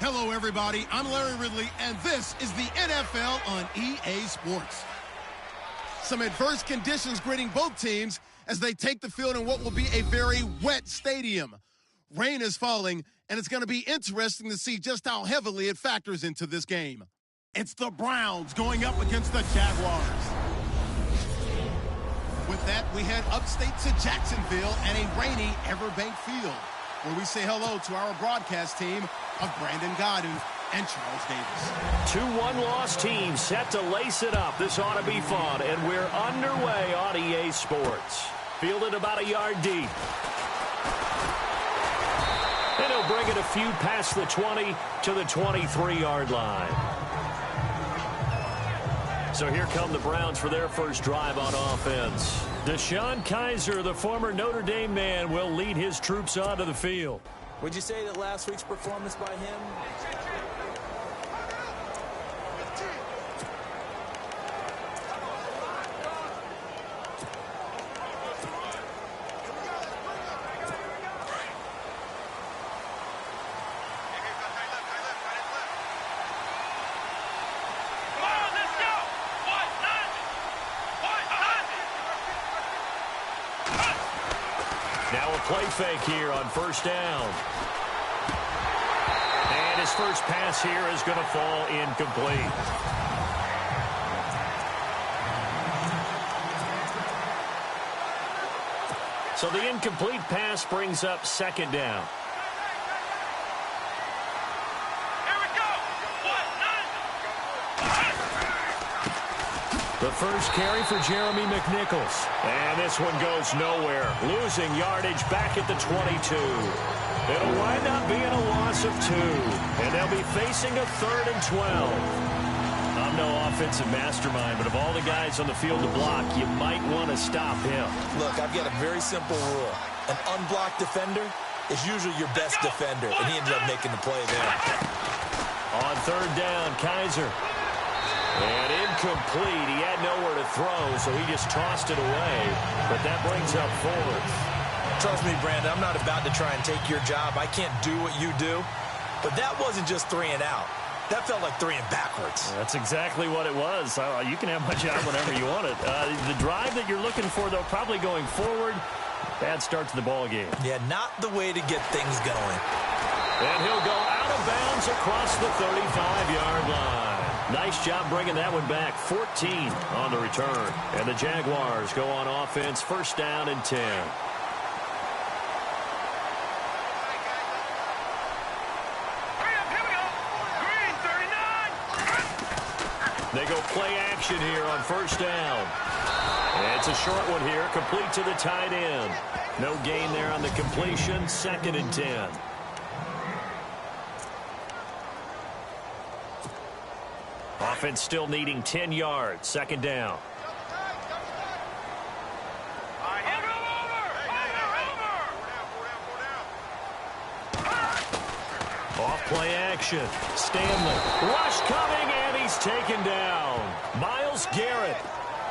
Hello, everybody. I'm Larry Ridley, and this is the NFL on EA Sports. Some adverse conditions greeting both teams as they take the field in what will be a very wet stadium. Rain is falling, and it's going to be interesting to see just how heavily it factors into this game. It's the Browns going up against the Jaguars. With that, we head upstate to Jacksonville and a rainy Everbank Field, where we say hello to our broadcast team of Brandon Godden and Charles Davis. 2 one-loss teams set to lace it up. This ought to be fun, and we're underway on EA Sports. Fielded about a yard deep. And he'll bring it a few past the 20 to the 23-yard line. So here come the Browns for their first drive on offense. Deshaun Kaiser, the former Notre Dame man, will lead his troops onto the field. Would you say that last week's performance by him? Now a play fake here on first down. And his first pass here is going to fall incomplete. So the incomplete pass brings up second down. The first carry for Jeremy McNichols. And this one goes nowhere. Losing yardage back at the 22. It'll wind up being a loss of 2. And they'll be facing a 3rd and 12. I'm no offensive mastermind, but of all the guys on the field to block, you might want to stop him. Look, I've got a very simple rule. An unblocked defender is usually your best defender, and he ended up making the play there. On third down, Kaiser. And incomplete. He had nowhere to throw, so he just tossed it away. But that brings up 4th. Trust me, Brandon, I'm not about to try and take your job. I can't do what you do. But that wasn't just 3 and out. That felt like 3 and backwards. That's exactly what it was. You can have my job whenever you want it. The drive that you're looking for, though, probably going forward. Bad start to the ball game. Yeah, not the way to get things going. And he'll go out of bounds across the 35-yard line. Nice job bringing that one back. 14 on the return. And the Jaguars go on offense, first down and 10. They go play action here on first down. And it's a short one here, complete to the tight end. No gain there on the completion, 2nd and 10. Offense still needing 10 yards, 2nd down. Off play action. Stanley. Rush coming, and he's taken down. Myles Garrett.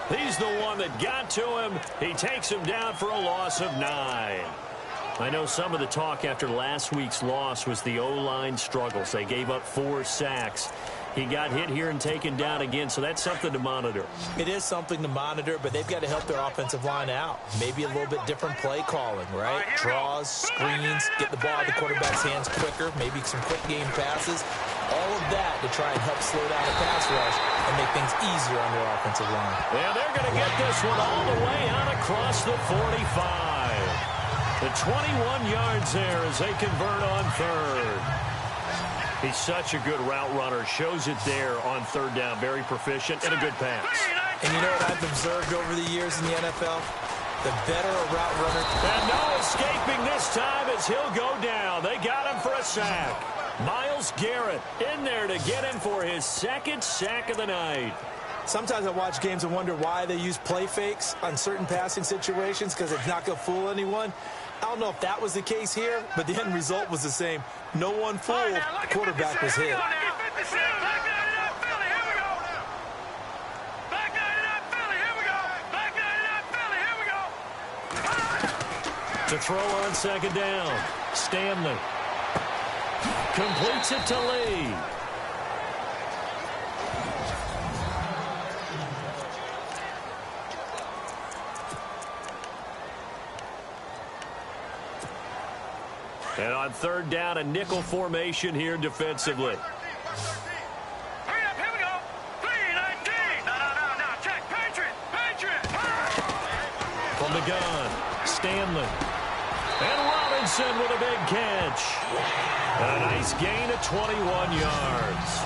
He's the one that got to him. He takes him down for a loss of 9. I know some of the talk after last week's loss was the O-line struggles. They gave up 4 sacks. He got hit here and taken down again, so that's something to monitor. It is something to monitor, but they've got to help their offensive line out. Maybe a little bit different play calling, right? Draws, screens, get the ball out of the quarterback's hands quicker, maybe some quick game passes. All of that to try and help slow down the pass rush and make things easier on their offensive line. Yeah, they're going to get this one all the way out across the 45. The 21 yards there as they convert on 3rd. He's such a good route runner. Shows it there on 3rd down. Very proficient and a good pass. And you know what I've observed over the years in the NFL? The better a route runner. And no escaping this time as he'll go down. They got him for a sack. Myles Garrett in there to get him for his 2nd sack of the night. Sometimes I watch games and wonder why they use play fakes on certain passing situations because it's not going to fool anyone. I don't know if that was the case here, but the end result was the same. No one fooled. The quarterback was hit. To throw on 2nd down, Stanley. Completes it to Lee. And on third down, a nickel formation here defensively. From the gun, Stanley. And Robinson with a big catch. And a nice gain of 21 yards.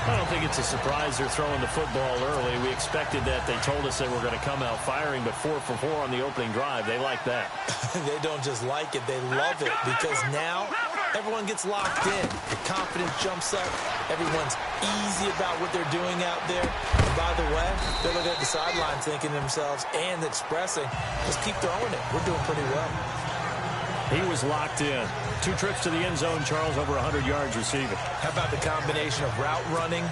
I don't think it's a surprise they're throwing the football early. We expected that. They told us they were going to come out firing, but 4 for 4 on the opening drive. They like that. They don't just like it, they love it, because now everyone gets locked in. The confidence jumps up. Everyone's easy about what they're doing out there. And by the way, they're looking at the sideline thinking to themselves and expressing, just keep throwing it. We're doing pretty well. He was locked in. 2 trips to the end zone, Charles, over 100 yards receiving. How about the combination of route running,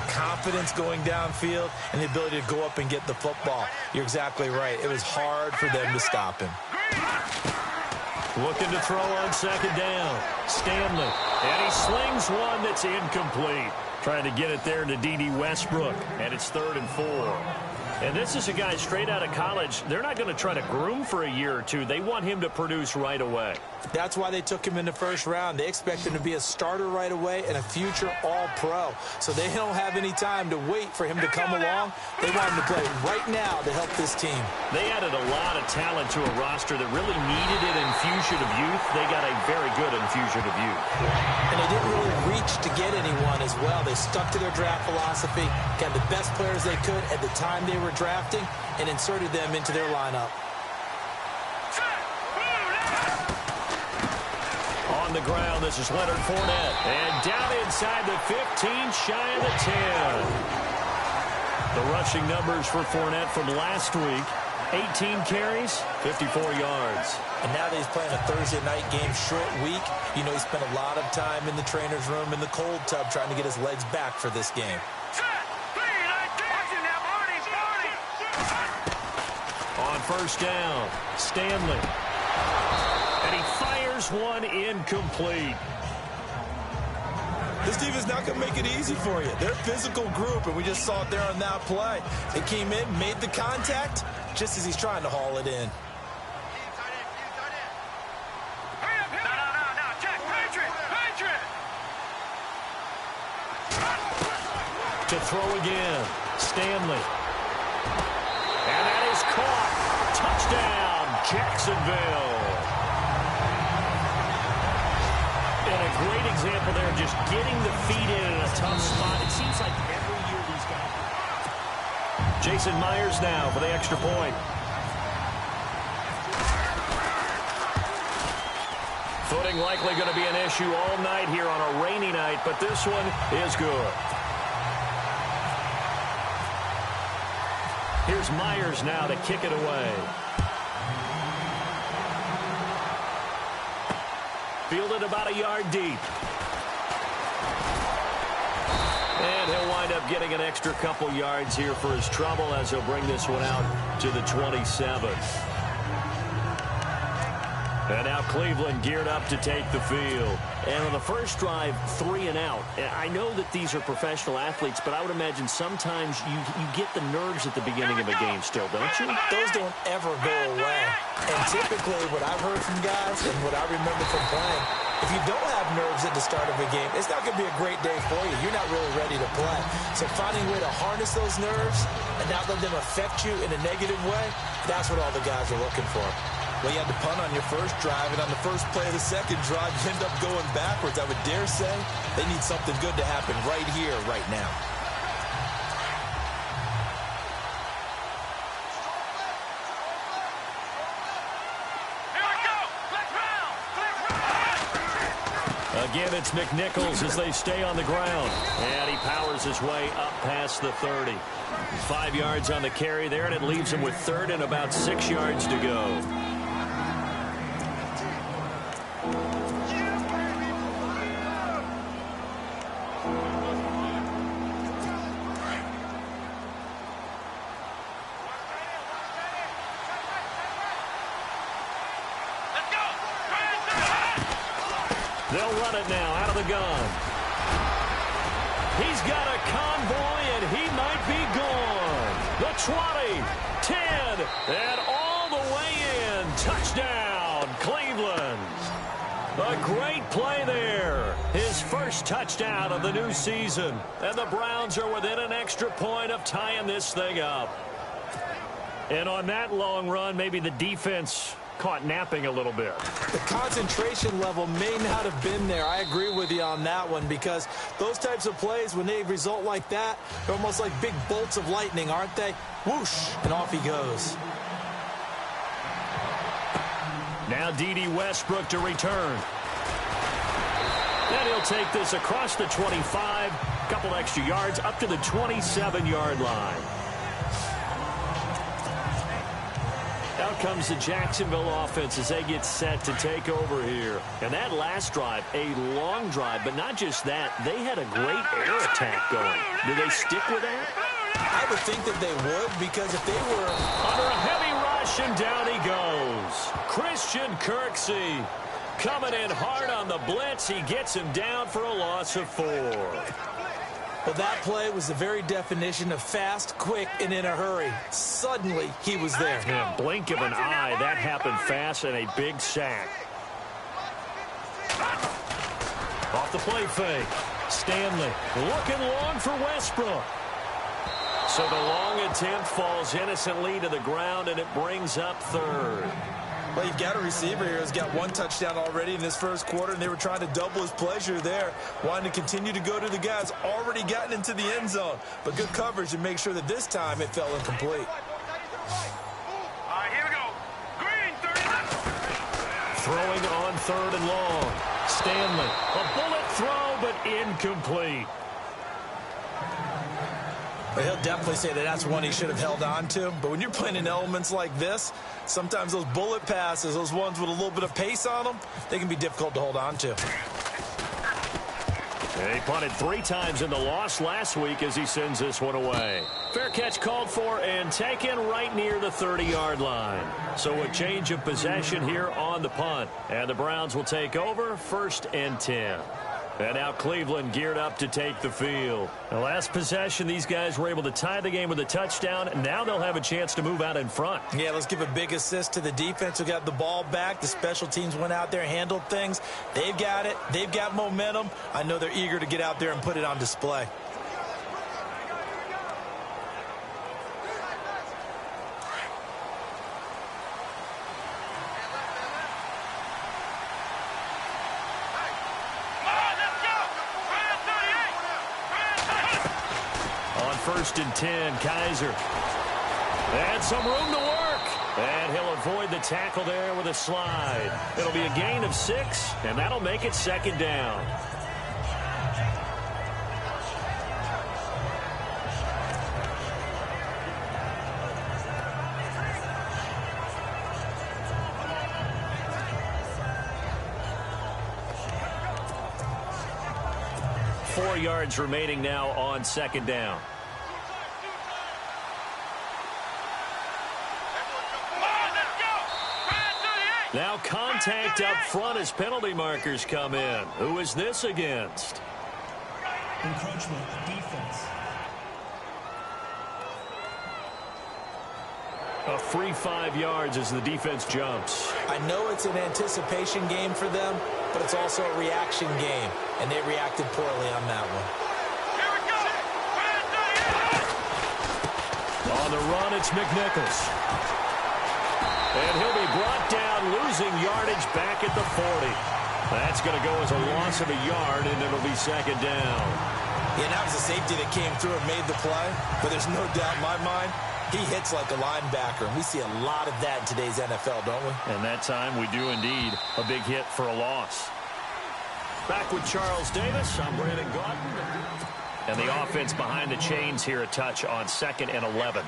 confidence going downfield, and the ability to go up and get the football? You're exactly right. It was hard for them to stop him. Looking to throw on second down. Stanley. And he slings one that's incomplete. Trying to get it there to D.D. Westbrook. And it's 3rd and 4. And this is a guy straight out of college. They're not going to try to groom for a year or two. They want him to produce right away. That's why they took him in the first round. They expect him to be a starter right away and a future all-pro. So they don't have any time to wait for him to come along. They want him to play right now to help this team. They added a lot of talent to a roster that really needed an infusion of youth. They got a very good infusion of youth. And they didn't really reach to get anyone as well. They stuck to their draft philosophy, got the best players they could at the time they were drafting, and inserted them into their lineup. On the ground, this is Leonard Fournette. And down inside the 15, shy of the 10. The rushing numbers for Fournette from last week. 18 carries, 54 yards. And now that he's playing a Thursday night game, short week, you know he spent a lot of time in the trainer's room in the cold tub trying to get his legs back for this game. On first down, Stanley. And he fires one incomplete. This defense not going to make it easy for you. They're a physical group, and we just saw it there on that play. They came in, made the contact, just as he's trying to haul it in. To throw again, Stanley. And that is caught. Touchdown, Jacksonville. And a great example there of just getting the feet in a tough spot. It seems like every year these guys. Jason Myers now for the extra point. Footing likely going to be an issue all night here on a rainy night, but this one is good. Here's Myers now to kick it away. Fielded about a yard deep. And he'll wind up getting an extra couple yards here for his trouble as he'll bring this one out to the 27. And now Cleveland geared up to take the field. And on the first drive, 3 and out. I know that these are professional athletes, but I would imagine sometimes you get the nerves at the beginning of a game still, don't you? Those don't ever go away. And typically what I've heard from guys and what I remember from playing, if you don't have nerves at the start of a game, it's not going to be a great day for you. You're not really ready to play. So finding a way to harness those nerves and not let them affect you in a negative way, that's what all the guys are looking for. Well, you had to punt on your first drive, and on the first play of the second drive, you end up going backwards. I would dare say they need something good to happen right here, right now. Again, it's McNichols as they stay on the ground. And he powers his way up past the 30. 5 yards on the carry there, and it leaves him with 3rd and about 6 yards to go. They'll run it now out of the gun. He's got a convoy, and he might be gone. The 20, 10, and all the way in. Touchdown, Cleveland. A great play there. His first touchdown of the new season. And the Browns are within an extra point of tying this thing up. And on that long run, maybe the defense caught napping a little bit. The concentration level may not have been there. I agree with you on that one, because those types of plays, when they result like that, they're almost like big bolts of lightning, aren't they? Whoosh, and off he goes. Now D.D. Westbrook to return. And he'll take this across the 25, a couple extra yards, up to the 27-yard line. Out comes the Jacksonville offense as they get set to take over here. And that last drive, a long drive, but not just that, they had a great air attack going. Do they stick with that? I would think that they would, because if they were under a heavy rush, and down he goes. Christian Kirksey coming in hard on the blitz. He gets him down for a loss of 4. Well, that play was the very definition of fast, quick, and in a hurry. Suddenly, he was there. Yeah, blink of an eye, that happened fast, and a big sack. Off the play fake. Stanley looking long for Westbrook. So the long attempt falls innocently to the ground, and it brings up 3rd. Well, you've got a receiver here who's got 1 touchdown already in this first quarter, and they were trying to double his pleasure there, wanting to continue to go to the guys already gotten into the end zone. But good coverage to make sure that this time it fell incomplete. Here we go. Green, 30. Throwing on 3rd and long. Stanley, a bullet throw, but incomplete. But he'll definitely say that that's one he should have held on to. But when you're playing in elements like this, sometimes those bullet passes, those ones with a little bit of pace on them, they can be difficult to hold on to. He punted 3 times in the loss last week as he sends this one away. Fair catch called for and taken right near the 30-yard line. So a change of possession here on the punt. And the Browns will take over 1st and 10. And now Cleveland geared up to take the field. The last possession, these guys were able to tie the game with a touchdown. Now they'll have a chance to move out in front. Yeah, let's give a big assist to the defense who got the ball back. The special teams went out there, handled things. They've got it. They've got momentum. I know they're eager to get out there and put it on display. On 1st and 10, Kaiser. And some room to work. And he'll avoid the tackle there with a slide. It'll be a gain of 6, and that'll make it 2nd down. Four yards remaining now on 2nd down. Now contact up front as penalty markers come in. Who is this against? Encroachment, defense. A free 5 yards as the defense jumps. I know it's an anticipation game for them, but it's also a reaction game, and they reacted poorly on that one. On the run, it's McNichols. And he'll be brought down, losing yardage back at the 40. That's going to go as a loss of a yard, and it'll be 2nd down. Yeah, that was a safety that came through and made the play, but there's no doubt in my mind, he hits like a linebacker, and we see a lot of that in today's NFL, don't we? And that time we do indeed. A big hit for a loss. Back with Charles Davis, I'm Brandon Gaudin. And the offense behind the chains here a touch on 2nd and 11.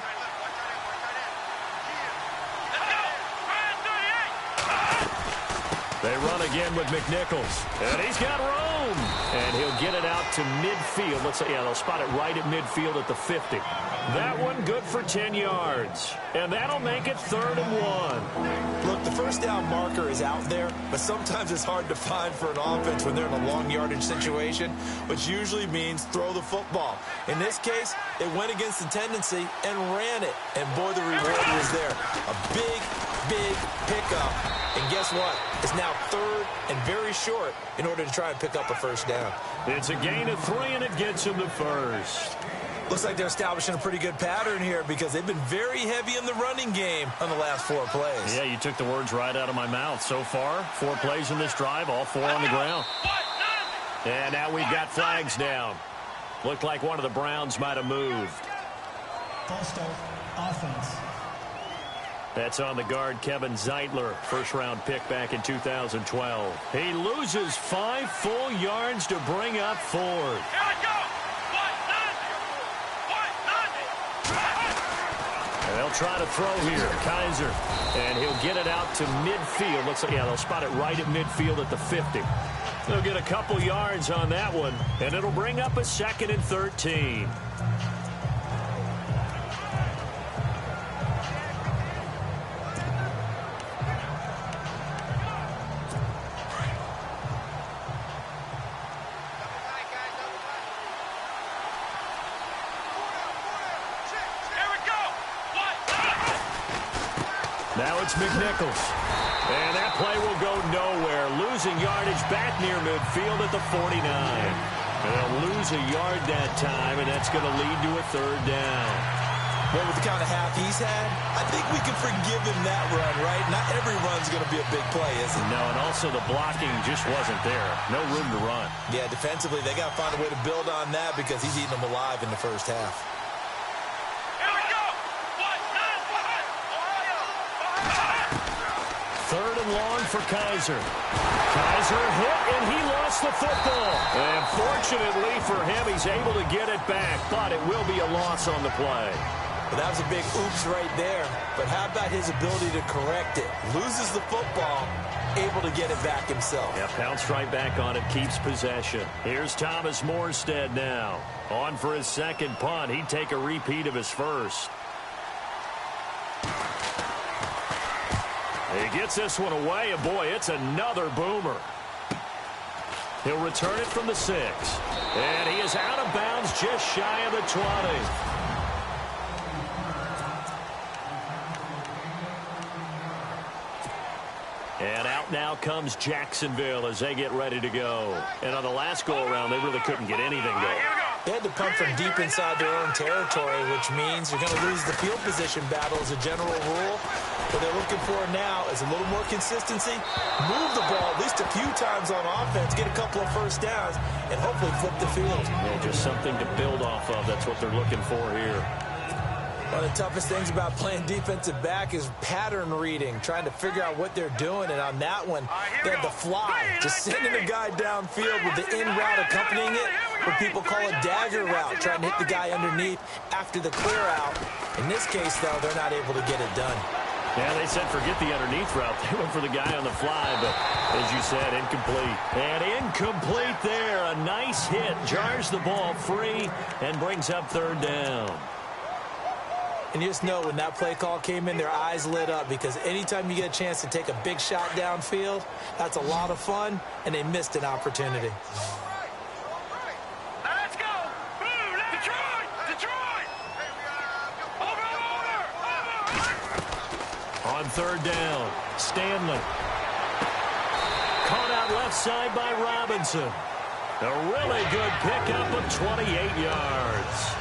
They run again with McNichols. And he's got room. And he'll get it out to midfield. Let's say, yeah, they'll spot it right at midfield at the 50. That one good for 10 yards. And that'll make it 3rd and 1. Look, the first down marker is out there, but sometimes it's hard to find for an offense when they're in a long yardage situation, which usually means throw the football. In this case, they went against the tendency and ran it. And boy, the reward was there. A big pickup. And guess what? It's now 3rd and very short in order to try and pick up a first down. It's a gain of 3, and it gets him the first. Looks like they're establishing a pretty good pattern here because they've been very heavy in the running game on the last 4 plays. Yeah, you took the words right out of my mouth. So far, 4 plays in this drive, all 4 on the ground. And now we've got flags down. Looked like one of the Browns might have moved. False start, offense. That's on the guard, Kevin Zeitler, first-round pick back in 2012. He loses 5 full yards to bring up 4. They'll try to throw here. Kaiser. And he'll get it out to midfield. Looks like, yeah, they'll spot it right at midfield at the 50. They'll get a couple yards on that one, and it'll bring up a 2nd and 13. Now it's McNichols. And that play will go nowhere. Losing yardage back near midfield at the 49. And they'll lose a yard that time, and that's going to lead to a 3rd down. Well, with the kind of half he's had, I think we can forgive him that run, right? Not every run's going to be a big play, is it? No, and also the blocking just wasn't there. No room to run. Yeah, defensively, they got to find a way to build on that because he's eating them alive in the first half. 3rd and long for Kaiser. Kaiser hit, and he lost the football. And fortunately for him, he's able to get it back, but it will be a loss on the play. Well, that was a big oops right there. But how about his ability to correct it? Loses the football, able to get it back himself. Yeah, pounced right back on it, keeps possession. Here's Thomas Morstead now. On for his 2nd punt. He'd take a repeat of his first. He gets this one away, and boy, it's another boomer. He'll return it from the 6. And he is out of bounds just shy of the 20. And out now comes Jacksonville as they get ready to go. And on the last go-around, they really couldn't get anything going. They had to punt from deep inside their own territory, which means you're going to lose the field position battle as a general rule. What they're looking for now is a little more consistency, move the ball at least a few times on offense, get a couple of first downs, and hopefully flip the field. Yeah, just something to build off of. That's what they're looking for here. One of the toughest things about playing defensive back is pattern reading, trying to figure out what they're doing. And on that one, they had the fly, just sending a guy downfield with the in route accompanying it, what people call a dagger route, trying to hit the guy underneath after the clear out. In this case, though, they're not able to get it done. Yeah, they said forget the underneath route. They went for the guy on the fly, but as you said, incomplete. And incomplete there. A nice hit. Jars the ball free and brings up 3rd down. And you just know when that play call came in, their eyes lit up because anytime you get a chance to take a big shot downfield, that's a lot of fun, and they missed an opportunity. Let's go! Boom! Detroit! Detroit! Over! On 3rd down, Stanley. Caught out left side by Robinson. A really good pickup of 28 yards.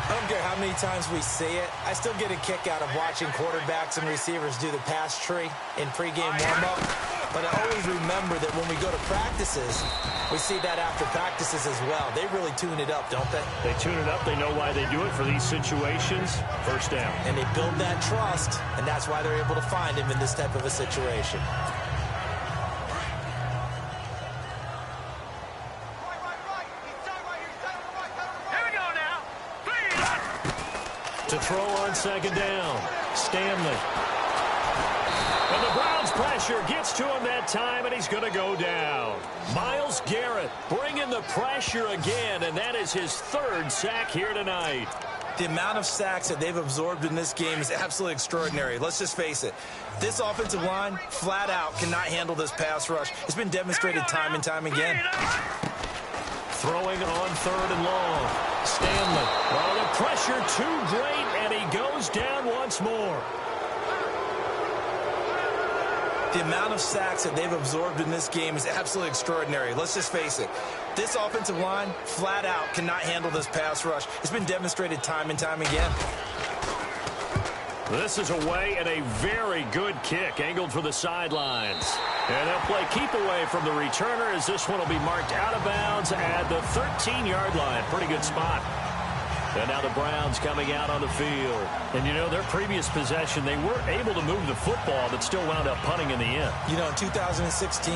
I don't care how many times we see it. I still get a kick out of watching quarterbacks and receivers do the pass tree in pregame warm-up. But I always remember that when we go to practices, we see that after practices as well. They really tune it up, don't they? They tune it up. They know why they do it for these situations. First down. And they build that trust, and that's why they're able to find him in this type of a situation. To throw on 2nd down, Stanley. And the Browns' pressure gets to him that time, and he's going to go down. Myles Garrett bringing the pressure again, and that is his third sack here tonight. The amount of sacks that they've absorbed in this game is absolutely extraordinary. Let's just face it. This offensive line, flat out, cannot handle this pass rush. It's been demonstrated time and time again. Throwing on 3rd and long. Stanley. Oh, the pressure too great, and he goes down once more. The amount of sacks that they've absorbed in this game is absolutely extraordinary. Let's just face it. This offensive line, flat out, cannot handle this pass rush. It's been demonstrated time and time again. This is away and a very good kick, angled for the sidelines. And they'll play keep away from the returner as this one will be marked out of bounds at the 13-yard line. Pretty good spot. And now the Browns coming out on the field. And, you know, their previous possession, they were able to move the football but still wound up punting in the end. You know, in 2016,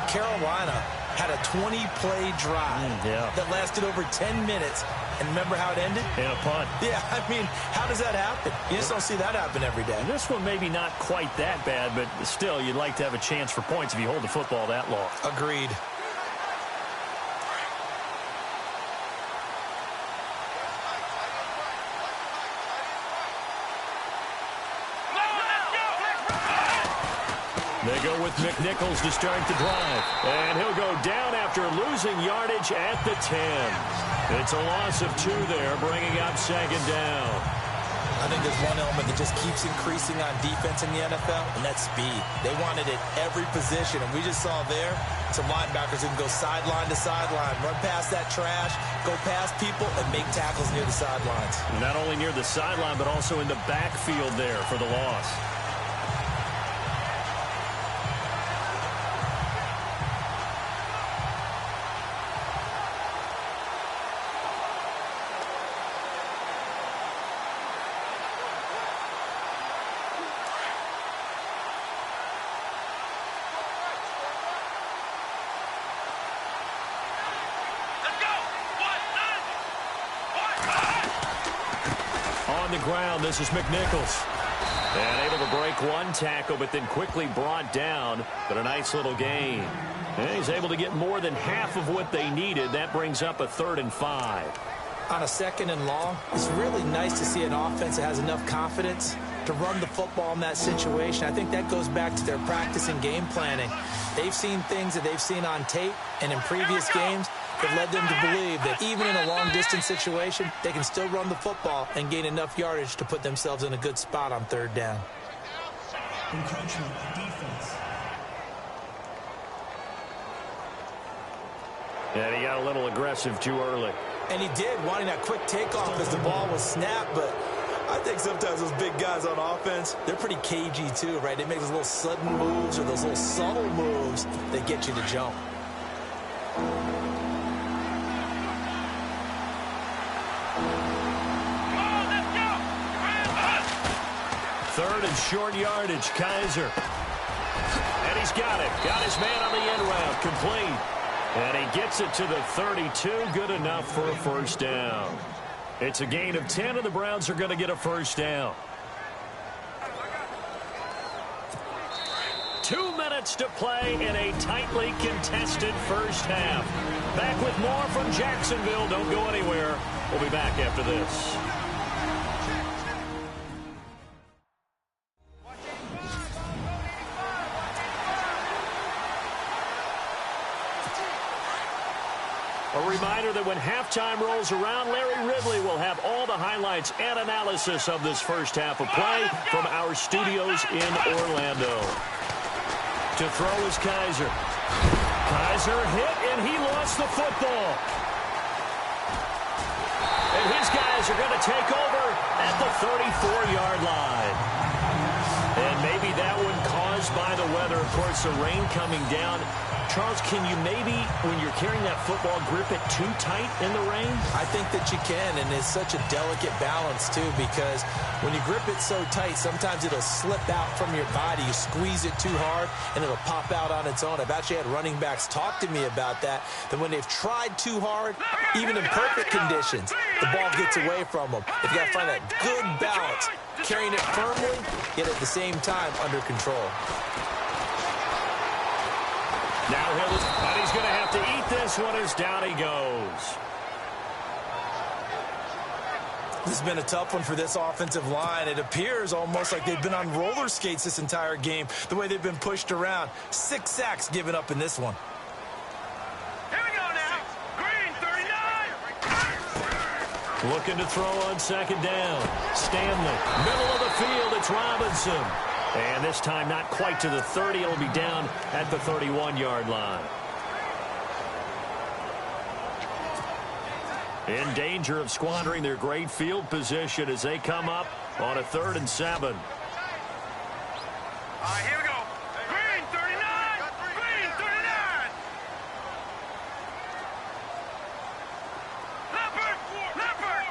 Carolina had a 20-play drive that lasted over 10 minutes. And remember how it ended? And a punt. Yeah, I mean, how does that happen? You just don't see that happen every day. And this one maybe not quite that bad, but still, you'd like to have a chance for points if you hold the football that long. Agreed. They go with McNichols to start the drive. And he'll go down after losing yardage at the 10. It's a loss of 2 there, bringing up 2nd down. I think there's one element that just keeps increasing on defense in the NFL, and that's speed. They want it at every position, and we just saw there some linebackers who can go sideline to sideline, run past that trash, go past people, and make tackles near the sidelines. Not only near the sideline, but also in the backfield there for the loss. On the ground, this is McNichols. And able to break one tackle, but then quickly brought down. But a nice little gain. And he's able to get more than half of what they needed. That brings up a 3rd and 5. On a 2nd and long, it's really nice to see an offense that has enough confidence to run the football in that situation. I think that goes back to their practice and game planning. They've seen things that they've seen on tape and in previous games that led them to believe that even in a long-distance situation, they can still run the football and gain enough yardage to put themselves in a good spot on 3rd down. Encroachment defense. And he got a little aggressive too early. And he did, wanting that quick takeoff as the ball was snapped, but I think sometimes those big guys on offense, they're pretty cagey too, right? They make those little sudden moves or those little subtle moves that get you to jump. Third and short yardage, Kaiser. And he's got it. Got his man on the end route, complete. And he gets it to the 32, good enough for a 1st down. It's a gain of 10, and the Browns are going to get a 1st down. 2 minutes to play in a tightly contested first half. Back with more from Jacksonville. Don't go anywhere. We'll be back after this. A reminder that when halftime rolls around, Larry Ridley will have all the highlights and analysis of this first half of play from our studios in Orlando. To throw is Kaiser. Kaiser hit, and he lost the football. And his guys are going to take over at the 34-yard line. And maybe that one caused by the weather. Of course, the rain coming down. Charles, can you maybe, when you're carrying that football, grip it too tight in the rain? I think that you can, and it's such a delicate balance, too, because when you grip it so tight, sometimes it'll slip out from your body. You squeeze it too hard, and it'll pop out on its own. I've actually had running backs talk to me about that when they've tried too hard, even in perfect conditions, the ball gets away from them. You've got to find that good balance carrying it firmly, yet at the same time under control. Now he's going to have to eat this one as down he goes. This has been a tough one for this offensive line. It appears almost like they've been on roller skates this entire game, the way they've been pushed around. 6 sacks given up in this one. Here we go now. Green, 39. Looking to throw on second down. Stanley, middle of the field, it's Robinson. And this time not quite to the 30. It'll be down at the 31-yard line. In danger of squandering their great field position as they come up on a 3rd and 7. All right, here we go. Green, 39. Green, 39. Leopard, Leopard.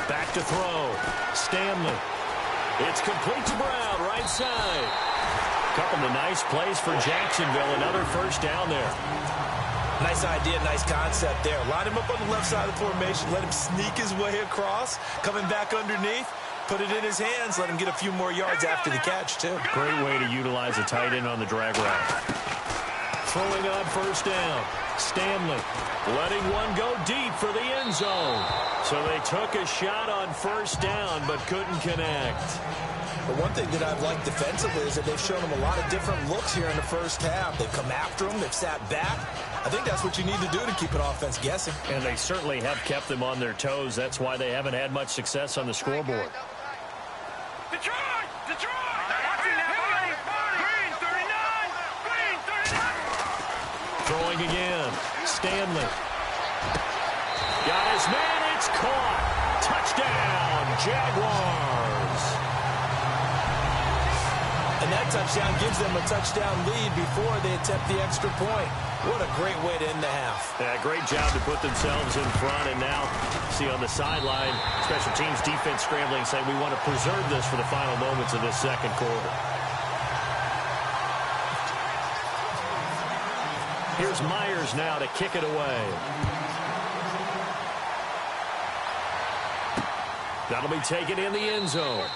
Back to throw. Stanley. It's complete to Brown, right side. Couple of nice plays for Jacksonville. Another first down there. Nice idea, nice concept there. Line him up on the left side of the formation. Let him sneak his way across. Coming back underneath. Put it in his hands. Let him get a few more yards after the catch, too. Great way to utilize a tight end on the drag route. Throwing on first down. Stanley letting one go deep for the end zone. So they took a shot on first down but couldn't connect. But one thing that I've liked defensively is that they've shown them a lot of different looks here in the first half. They've come after them. They've sat back. I think that's what you need to do to keep an offense guessing. And they certainly have kept them on their toes. That's why they haven't had much success on the scoreboard. Detroit, Detroit. Watching that body. Green, 39. Green, 39. Throwing again. Stanley. Got his man. It's caught. Touchdown, Jaguars. And that touchdown gives them a touchdown lead before they attempt the extra point. What a great way to end the half. Yeah, great job to put themselves in front. And now, see on the sideline, special teams defense scrambling, saying we want to preserve this for the final moments of this second quarter. Here's Myers now to kick it away. That'll be taken in the end zone.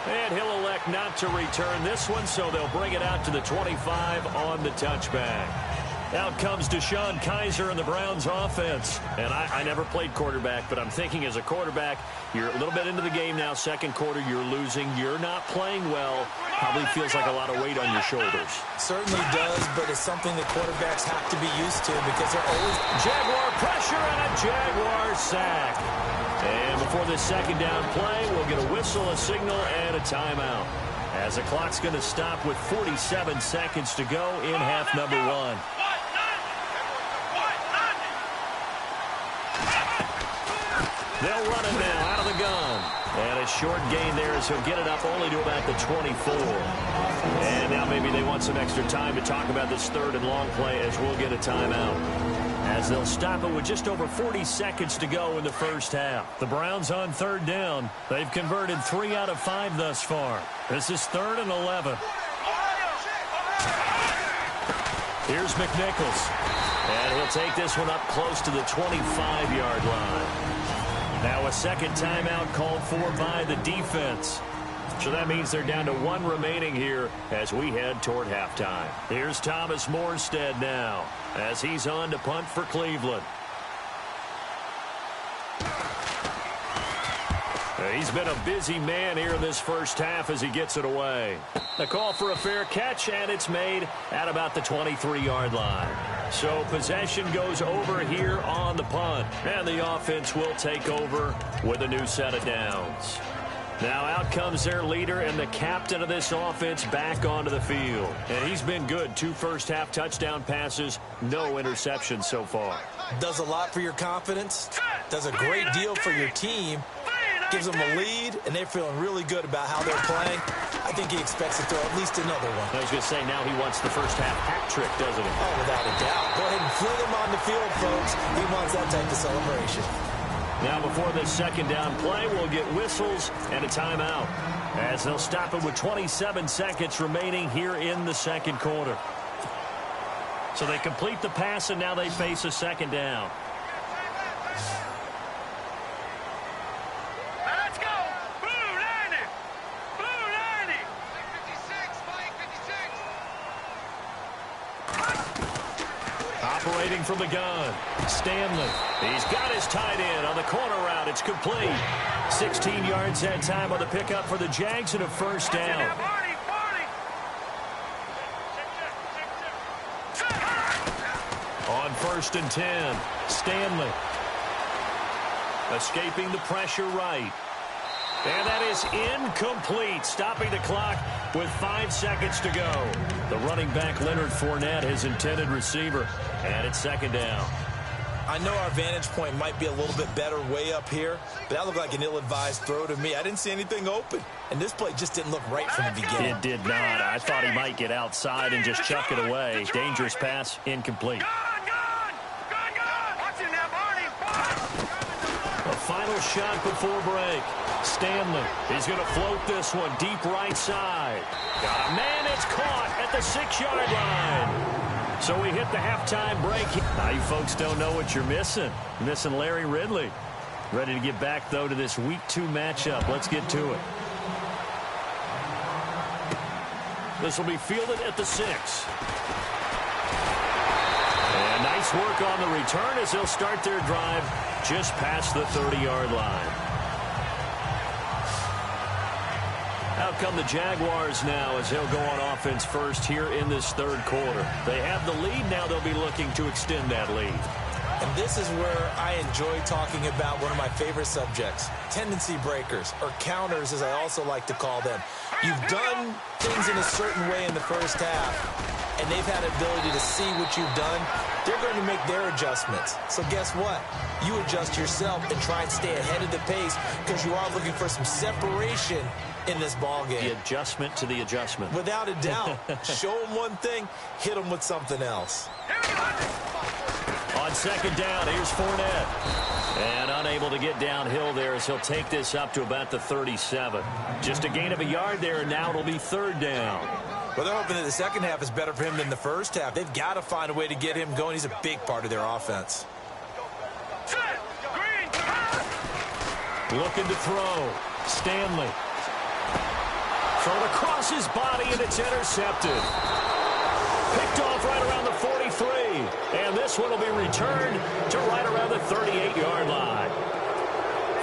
And he'll elect not to return this one, so they'll bring it out to the 25 on the touchback. Out comes Deshaun Kaiser and the Browns offense. And I never played quarterback, but I'm thinking as a quarterback, you're a little bit into the game now, second quarter, you're losing, you're not playing well. Probably feels like a lot of weight on your shoulders. Certainly does, but it's something that quarterbacks have to be used to because they're always... Jaguar pressure and a Jaguar sack. And before this second down play, we'll get a whistle, a signal, and a timeout. As the clock's going to stop with 47 seconds to go in half number 1. They'll run it now out of the gun. And a short gain there as he'll get it up only to about the 24. And now maybe they want some extra time to talk about this third and long play as we'll get a timeout. As they'll stop it with just over 40 seconds to go in the first half. The Browns on third down. They've converted 3 out of 5 thus far. This is 3rd and 11. Here's McNichols. And he'll take this one up close to the 25-yard line. Now a second timeout called for by the defense. So that means they're down to 1 remaining here as we head toward halftime. Here's Thomas Morstead now as he's on to punt for Cleveland. He's been a busy man here in this first half as he gets it away. The call for a fair catch, and it's made at about the 23-yard line. So possession goes over here on the punt, and the offense will take over with a new set of downs. Now out comes their leader and the captain of this offense back onto the field. And he's been good. 2 first-half touchdown passes, no interceptions so far. Does a lot for your confidence, does a great deal for your team, gives them a lead, and they're feeling really good about how they're playing. I think he expects to throw at least another one. I was going to say, now he wants the first-half hat trick, doesn't he? Oh, without a doubt. Go ahead and fling him on the field, folks. He wants that type of celebration. Now before this second down play, we'll get whistles and a timeout as they'll stop it with 27 seconds remaining here in the second quarter. So they complete the pass, and now they face a second down. Waiting from the gun. Stanley. He's got his tight end on the corner route. It's complete. 16 yards that time on the pickup for the Jags and a first down. On 1st and 10. Stanley. Escaping the pressure right. And that is incomplete, stopping the clock with 5 seconds to go. The running back, Leonard Fournette, his intended receiver, and it's 2nd down. I know our vantage point might be a little bit better way up here, but that looked like an ill-advised throw to me. I didn't see anything open, and this play just didn't look right from the beginning. It did not. I thought he might get outside and just chuck it away. Dangerous pass, incomplete. A final shot before break. Stanley is going to float this one deep right side. Got a man, it's caught at the 6-yard line. So we hit the halftime break. Now you folks don't know what you're missing. You're missing Larry Ridley. Ready to get back, though, to this Week 2 matchup. Let's get to it. This will be fielded at the 6. And nice work on the return as they'll start their drive just past the 30-yard line. Out come the Jaguars now as they'll go on offense first here in this 3rd quarter. They have the lead. Now they'll be looking to extend that lead. And this is where I enjoy talking about one of my favorite subjects, tendency breakers, or counters as I also like to call them. You've done things in a certain way in the first half, and they've had the ability to see what you've done. They're going to make their adjustments. So guess what? You adjust yourself and try and stay ahead of the pace because you are looking for some separation in this ball game. The adjustment to the adjustment. Without a doubt. Show them one thing, hit them with something else. On 2nd down, here's Fournette. And unable to get downhill there as he'll take this up to about the 37. Just a gain of a yard there, and now it'll be 3rd down. Well, they're hoping that the second half is better for him than the first half. They've got to find a way to get him going. He's a big part of their offense. Looking to throw. Stanley. Thrown across his body, and it's intercepted. Picked off right around the 43. And this one will be returned to right around the 38-yard line.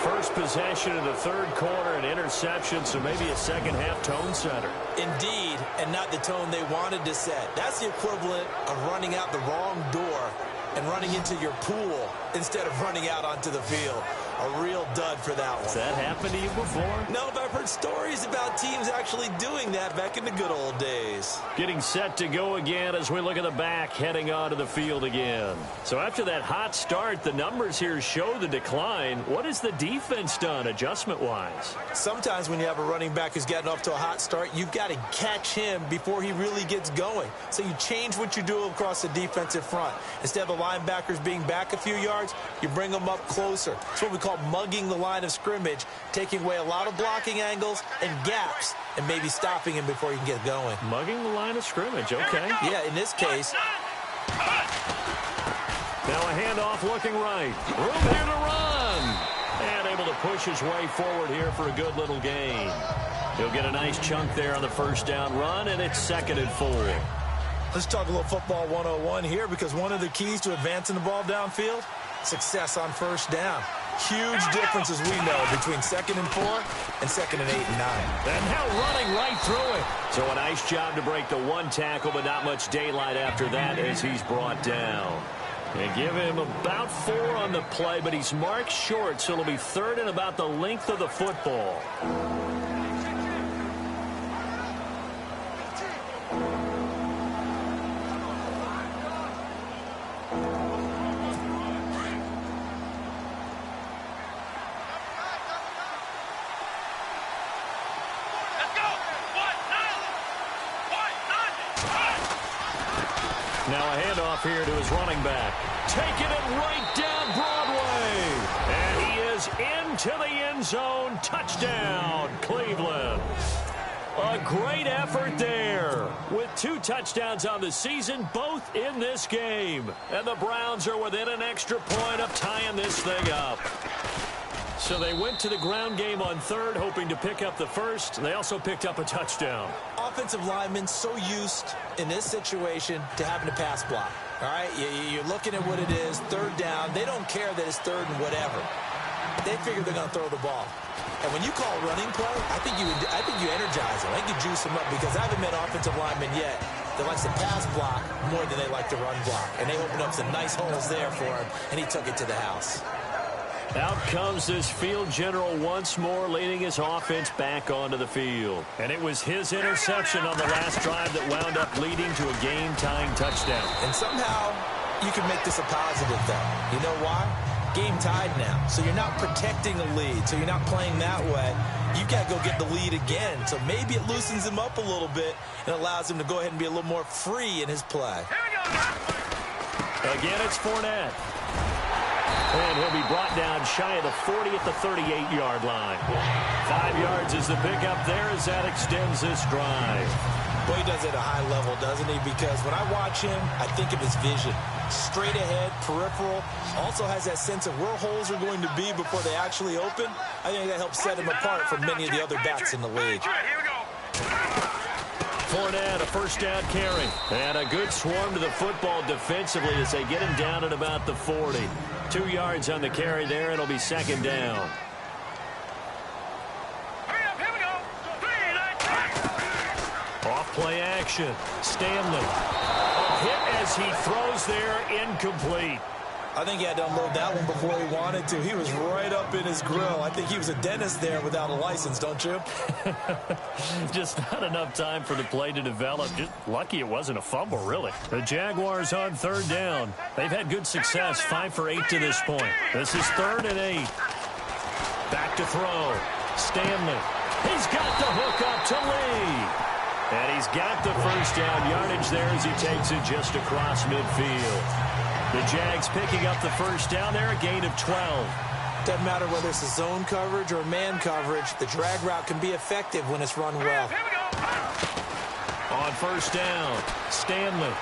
First possession of the 3rd quarter, an interception, so maybe a second-half tone setter. Indeed, and not the tone they wanted to set. That's the equivalent of running out the wrong door and running into your pool instead of running out onto the field. A real dud for that one. Has that happened to you before? No, but I've heard stories about teams actually doing that back in the good old days. Getting set to go again as we look at the back, heading onto the field again. So after that hot start, the numbers here show the decline. What has the defense done adjustment-wise? Sometimes when you have a running back who's gotten off to a hot start, you've got to catch him before he really gets going. So you change what you do across the defensive front. Instead of the linebackers being back a few yards, you bring them up closer. It's what we call mugging the line of scrimmage, taking away a lot of blocking angles and gaps, and maybe stopping him before he can get going. Mugging the line of scrimmage, okay. Yeah, in this case. Now a handoff looking right. Room here to run. And able to push his way forward here for a good little gain. He'll get a nice chunk there on the 1st down run, and it's 2nd and 4. Let's talk a little football 101 here, because one of the keys to advancing the ball downfield, success on 1st down. Huge difference, as we know, between 2nd and 4 and 2nd and 8 and 9. And now running right through it. So a nice job to break the 1 tackle, but not much daylight after that as he's brought down. They give him about 4 on the play, but he's marked short, so it'll be 3rd and about the length of the football. Now a handoff here to his running back. Taking it right down Broadway. And he is into the end zone. Touchdown, Cleveland. A great effort there. With 2 touchdowns on the season, both in this game. And the Browns are within an extra point of tying this thing up. So they went to the ground game on third, hoping to pick up the first. They also picked up a touchdown. Offensive linemen so used in this situation to having to pass block. All right, you're looking at what it is, third down. They don't care that it's third and whatever. They figure they're going to throw the ball. And when you call running play, I think you energize them. I think you juice them up, because I haven't met offensive linemen yet that likes to pass block more than they like to run block. And they opened up some nice holes there for him, and he took it to the house. Out comes this field general once more, leading his offense back onto the field. And it was his interception on the last drive that wound up leading to a game-tying touchdown. And somehow you can make this a positive, though. You know why? Game tied now. So you're not protecting a lead, so you're not playing that way. You've got to go get the lead again. So maybe it loosens him up a little bit and allows him to go ahead and be a little more free in his play. Again, it's Fournette. And he'll be brought down shy of the 40 at the 38-yard line. 5 yards is the pickup there as that extends this drive. Boy, he does it at a high level, doesn't he? Because when I watch him, I think of his vision. Straight ahead, peripheral. Also has that sense of where holes are going to be before they actually open. I think that helps set him apart from many of the other backs in the league. Fournette, a first down carry. And a good swarm to the football defensively as they get him down at about the 40. 2 yards on the carry there. It'll be second down. Off play action. Stanley. A hit as he throws there, incomplete. I think he had to unload that one before he wanted to. He was right up in his grill. I think he was a dentist there without a license, don't you? Just not enough time for the play to develop. Just lucky it wasn't a fumble, really. The Jaguars on third down. They've had good success, 5 for 8 to this point. This is 3rd and 8. Back to throw. Stanley. He's got the hook up to Lee. And he's got the first down yardage there as he takes it just across midfield. The Jags picking up the first down there, a gain of 12. Doesn't matter whether it's a zone coverage or man coverage. The drag route can be effective when it's run well. On first down, Stanley.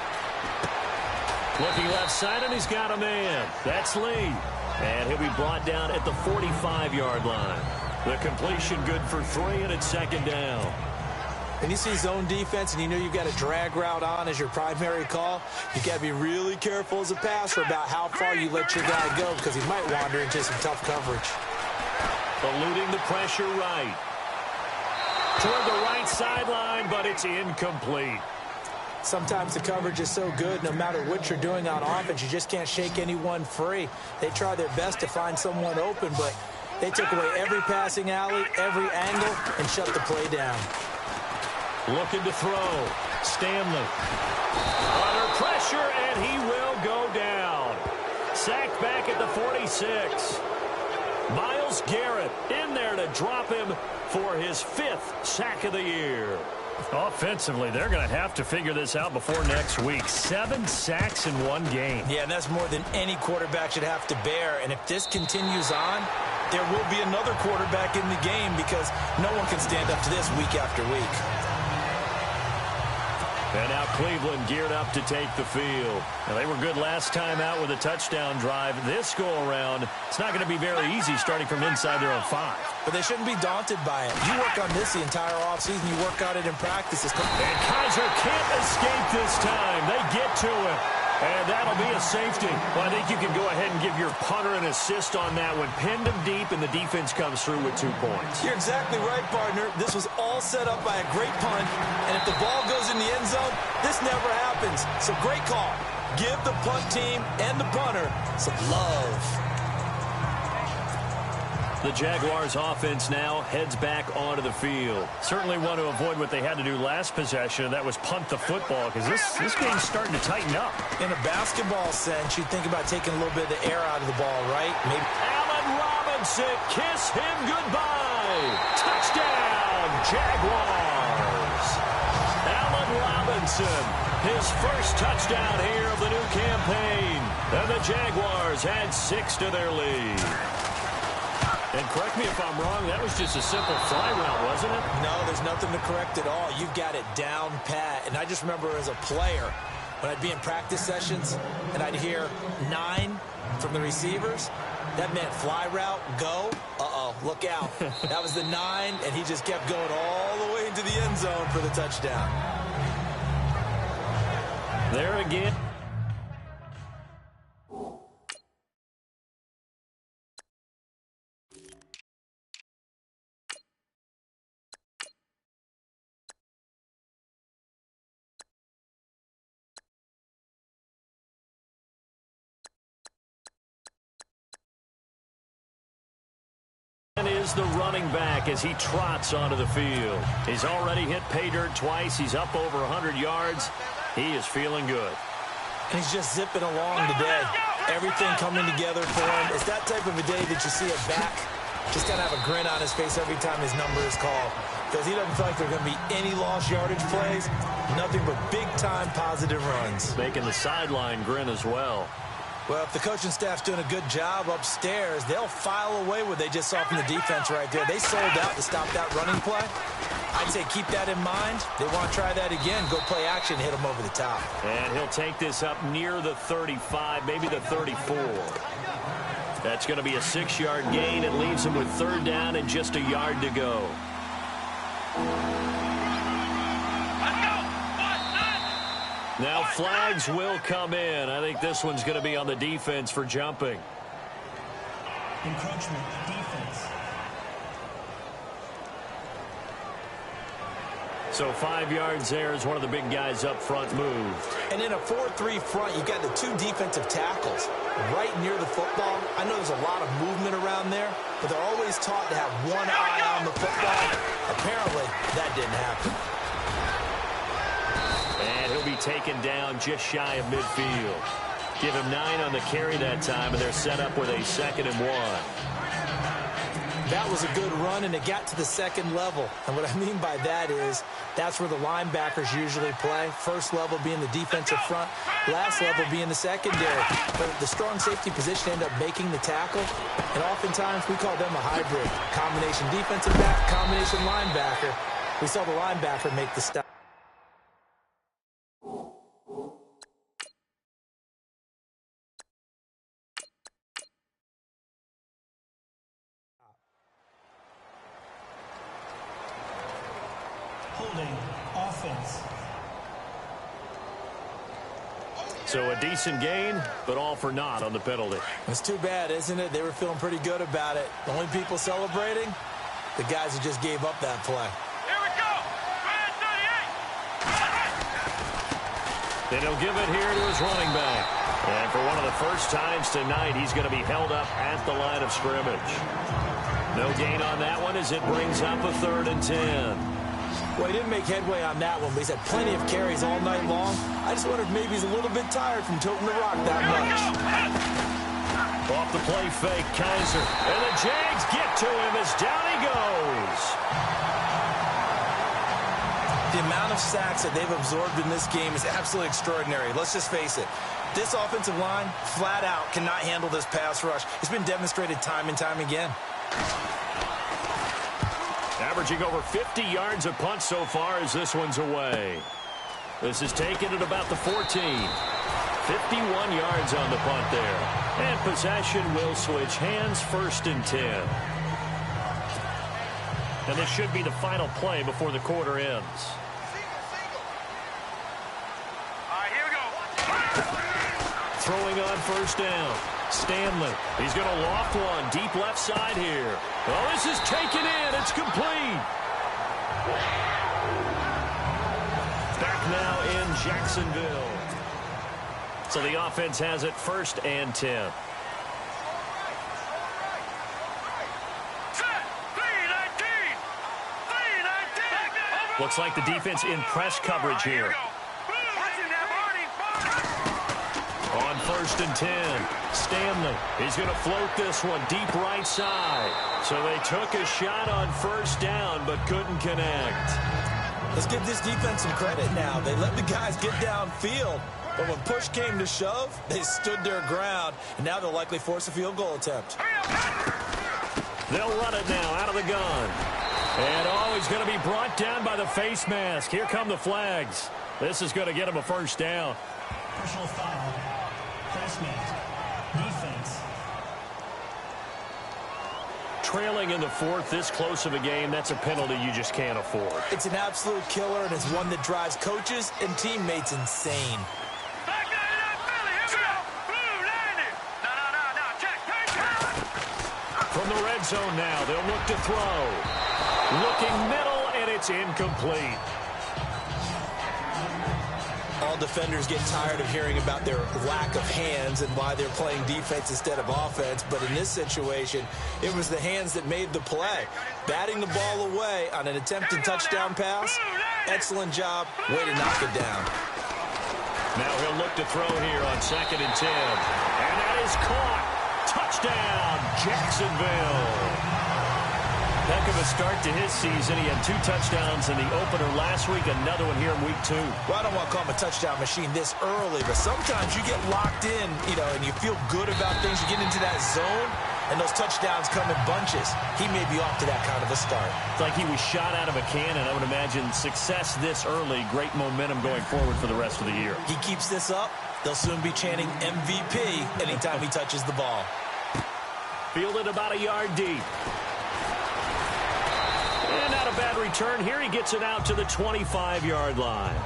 Looking left side, and he's got a man. That's Lee. And he'll be brought down at the 45-yard line. The completion good for 3, and it's second down. When you see zone defense and you know you've got a drag route on as your primary call, you've got to be really careful as a passer about how far you let your guy go, because he might wander into some tough coverage. Eluding the pressure right. Toward the right sideline, but it's incomplete. Sometimes the coverage is so good, no matter what you're doing on offense, you just can't shake anyone free. They try their best to find someone open, but they took away every passing alley, every angle, and shut the play down. Looking to throw. Stanley. Under pressure, and he will go down. Sacked back at the 46. Myles Garrett in there to drop him for his 5th sack of the year. Offensively, they're going to have to figure this out before next week. 7 sacks in one game. Yeah, and that's more than any quarterback should have to bear. And if this continues on, there will be another quarterback in the game, because no one can stand up to this week after week. And now Cleveland geared up to take the field. Now, they were good last time out with a touchdown drive. This go-around, it's not going to be very easy starting from inside their own 5. But they shouldn't be daunted by it. You work on this the entire offseason. You work on it in practice. And Kaiser can't escape this time. They get to it. And that'll be a safety. Well, I think you can go ahead and give your punter an assist on that one. Pinned him deep, and the defense comes through with 2 points. You're exactly right, partner. This was all set up by a great punt. And if the ball goes in the end zone, this never happens. So great call. Give the punt team and the punter some love. The Jaguars offense now heads back onto the field. Certainly want to avoid what they had to do last possession. That was punt the football, because this game's starting to tighten up. In a basketball sense, you think about taking a little bit of the air out of the ball, right? Maybe. Allen Robinson, kiss him goodbye. Touchdown, Jaguars. Allen Robinson, his first touchdown here of the new campaign. And the Jaguars add 6 to their lead. And correct me if I'm wrong, that was just a simple fly route, wasn't it? No, there's nothing to correct at all. You've got it down pat. And I just remember as a player, when I'd be in practice sessions and I'd hear 9 from the receivers, that meant fly route, go, look out. That was the 9, and he just kept going all the way into the end zone for the touchdown. There again. Is the running back as he trots onto the field. He's already hit pay dirt twice. He's up over 100 yards. He is feeling good. And he's just zipping along today. Everything coming together for him. It's that type of a day that you see a back just kind of have a grin on his face every time his number is called. Because he doesn't feel like there are going to be any lost yardage plays. Nothing but big-time positive runs. Making the sideline grin as well. Well, if the coaching staff's doing a good job upstairs, they'll file away what they just saw from the defense right there. They sold out to stop that running play. I'd say keep that in mind. They want to try that again. Go play action, hit them over the top. And he'll take this up near the 35, maybe the 34. That's going to be a 6-yard gain. It leaves him with 3rd down and just a yard to go. Now flags will come in. I think this one's going to be on the defense for jumping. Encroachment, defense. So 5 yards there as one of the big guys up front moved. And in a 4-3 front, you got the 2 defensive tackles right near the football. I know there's a lot of movement around there, but they're always taught to have one eye on the football. Apparently, that didn't happen. And he'll be taken down just shy of midfield. Give him 9 on the carry that time, and they're set up with a 2nd and 1. That was a good run, and it got to the 2nd level. And what I mean by that is that's where the linebackers usually play. First level being the defensive front, last level being the secondary. But the strong safety position ended up making the tackle, and oftentimes we call them a hybrid. Combination defensive back, combination linebacker. We saw the linebacker make the stop. Holding, offense. So a decent gain, but all for naught on the penalty. It's too bad, isn't it? They were feeling pretty good about it. The only people celebrating, the guys who just gave up that play. Here we go. Then he'll give it here to his running back. And for one of the first times tonight, he's going to be held up at the line of scrimmage. No gain on that one as it brings up a 3rd and 10. Well, he didn't make headway on that one, but he's had plenty of carries all night long. I just wonder if maybe he's a little bit tired from toting the rock that much. Off the play fake, Kaiser. And the Jags get to him as down he goes. The amount of sacks that they've absorbed in this game is absolutely extraordinary. Let's just face it. This offensive line, flat out, cannot handle this pass rush. It's been demonstrated time and time again. Averaging over 50 yards a punt so far as this one's away. This is taken at about the 14. 51 yards on the punt there. And possession will switch hands, 1st and 10. And this should be the final play before the quarter ends. All right, here we go. Throwing on 1st down. Stanley. He's going to loft one deep left side here. Oh, this is taken in. It's complete. Back now in Jacksonville. So the offense has it 1st and 10. Looks like the defense in press coverage here. On 1st and 10, Stanley. He's going to float this one deep right side. So they took a shot on 1st down, but couldn't connect. Let's give this defense some credit now. They let the guys get downfield, but when push came to shove, they stood their ground, and now they'll likely force a field goal attempt. They'll run it now out of the gun. And he's going to be brought down by the face mask. Here come the flags. This is going to get him a 1st down. Personal foul. Face mask. Defense. trailing in the fourth, this close of a game, that's a penalty you just can't afford. It's an absolute killer, and it's one that drives coaches and teammates insane. From the red zone now, they'll look to throw. Looking middle, and it's incomplete. All defenders get tired of hearing about their lack of hands and why they're playing defense instead of offense. But in this situation, it was the hands that made the play. Batting the ball away on an attempted touchdown pass, excellent job. Way to knock it down. Now he'll look to throw here on 2nd and 10. And that is caught. Touchdown, Jacksonville. Heck of a start to his season. He had 2 touchdowns in the opener last week, another one here in week 2. Well, I don't want to call him a touchdown machine this early, but sometimes you get locked in, and you feel good about things. You get into that zone, and those touchdowns come in bunches. He may be off to that kind of a start. It's like he was shot out of a cannon. I would imagine success this early, great momentum going forward for the rest of the year. He keeps this up, they'll soon be chanting MVP anytime he touches the ball. Fielded about a yard deep. And not a bad return here. He gets it out to the 25-yard line.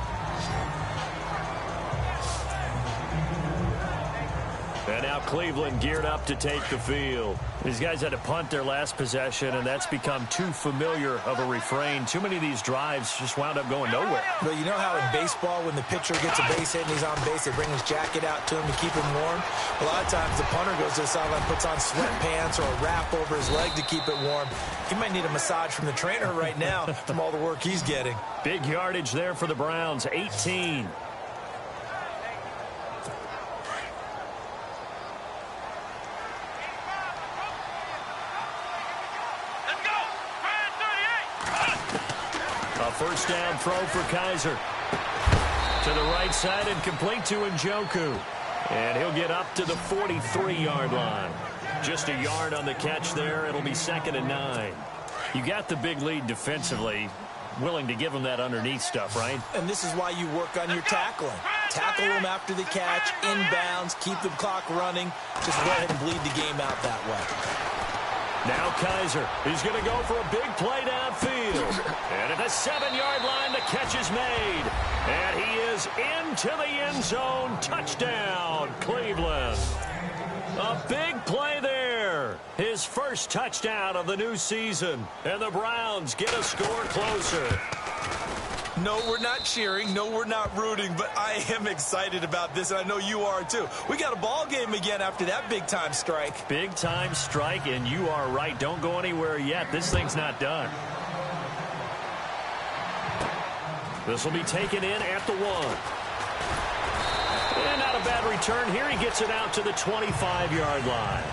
And now Cleveland geared up to take the field. These guys had to punt their last possession, and that's become too familiar of a refrain. Too many of these drives just wound up going nowhere. Well, you know how in baseball, when the pitcher gets a base hit and he's on base, they bring his jacket out to him to keep him warm? A lot of times the punter goes to the sideline, puts on sweatpants or a wrap over his leg to keep it warm. He might need a massage from the trainer right now from all the work he's getting. Big yardage there for the Browns, 18. First down throw for Kaiser. To the right side and complete to Njoku. And he'll get up to the 43-yard line. Just a yard on the catch there. It'll be 2nd and 9. You got the big lead defensively. Willing to give them that underneath stuff, right? And this is why you work on your tackling. Tackle them after the catch, inbounds, keep the clock running. Just go ahead and bleed the game out that way. Now Kaiser, he's going to go for a big play downfield. And at the 7-yard line, the catch is made. And he is into the end zone. Touchdown, Cleveland. A big play there. His first touchdown of the new season. And the Browns get a score closer. No, we're not cheering. No, we're not rooting. But I am excited about this, and I know you are too. We got a ball game again after that big-time strike. Big-time strike, and you are right. Don't go anywhere yet. This thing's not done. This will be taken in at the 1. And not a bad return here. He gets it out to the 25-yard line.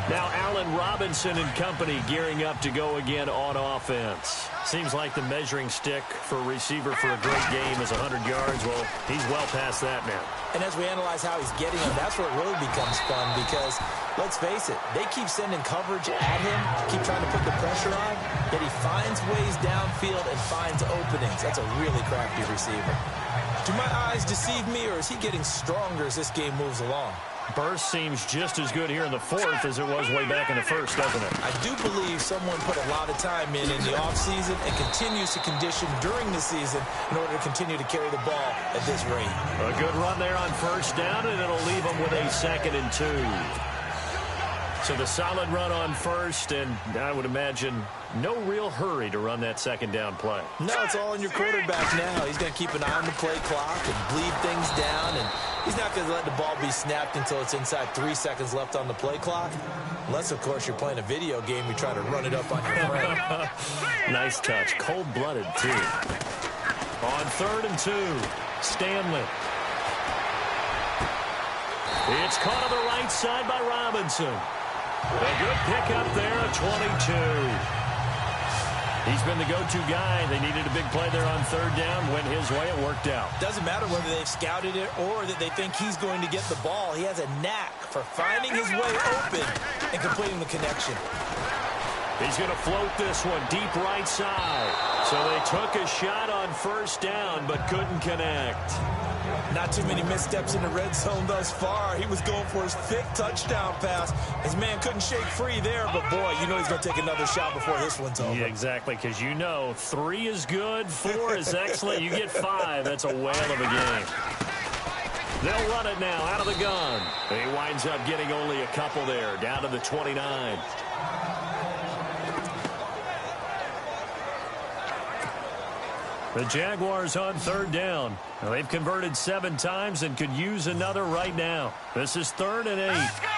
Now Allen Robinson and company gearing up to go again on offense. Seems like the measuring stick for a receiver for a great game is 100 yards. Well, he's well past that now. And as we analyze how he's getting them, that's where it really becomes fun because, let's face it, they keep sending coverage at him, keep trying to put the pressure on, yet he finds ways downfield and finds openings. That's a really crafty receiver. Do my eyes deceive me, or is he getting stronger as this game moves along? Burst seems just as good here in the fourth as it was way back in the first, doesn't it? I do believe someone put a lot of time in the offseason and continues to condition during the season in order to continue to carry the ball at this rate. A good run there on first down, and it'll leave them with a 2nd and 2. So the solid run on first, and I would imagine no real hurry to run that 2nd down play. No, it's all in your quarterback now. He's going to keep an eye on the play clock and bleed things down, and he's not going to let the ball be snapped until it's inside 3 seconds left on the play clock. Unless, of course, you're playing a video game, you try to run it up on your friend. Nice touch. Cold-blooded, too. On 3rd and 2, Stanley. It's caught on the right side by Robinson. A good pickup there at 22. He's been the go-to guy. They needed a big play there on 3rd down. Went his way. It worked out. Doesn't matter whether they've scouted it or that they think he's going to get the ball. He has a knack for finding his way open and completing the connection. He's going to float this one deep right side. So they took a shot on 1st down but couldn't connect. Not too many missteps in the red zone thus far. He was going for his 5th touchdown pass. His man couldn't shake free there, but boy, you know he's going to take another shot before this one's over. Yeah, exactly, because you know 3 is good, 4 is excellent. You get 5, that's a whale of a game. They'll run it now out of the gun. He winds up getting only a couple there, down to the 29. The Jaguars on 3rd down. Now, they've converted 7 times and could use another right now. This is 3rd and 8. Let's go.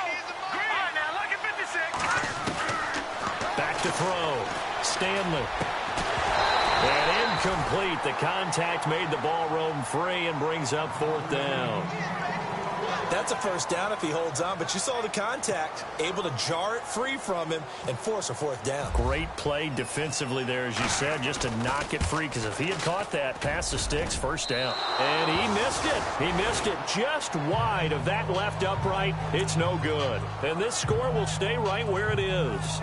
Green. Now, look at 56. Back to throw. Stanley. And incomplete. The contact made the ball roam free and brings up 4th down. That's a first down if he holds on, but you saw the contact, able to jar it free from him and force a 4th down. Great play defensively there, as you said, just to knock it free, because if he had caught that, past the sticks, 1st down. And he missed it. He missed it just wide of that left upright. It's no good. And this score will stay right where it is.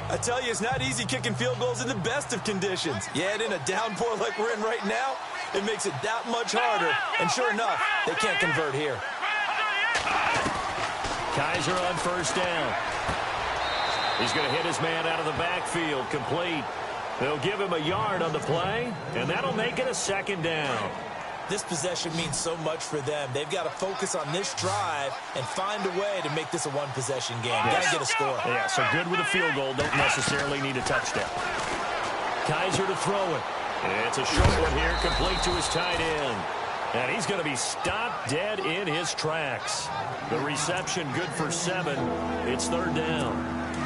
I tell you, it's not easy kicking field goals in the best of conditions. Yet in a downpour like we're in right now, it makes it that much harder. And sure enough, they can't convert here. Kaiser on 1st down. He's going to hit his man out of the backfield, complete. They'll give him a yard on the play, and that'll make it a 2nd down. This possession means so much for them. They've got to focus on this drive and find a way to make this a one-possession game. Got to get a score. Yeah, so good with a field goal. Don't necessarily need a touchdown. Kaiser to throw it. It's a short one here, complete to his tight end. And he's going to be stopped dead in his tracks. The reception good for 7. It's 3rd down.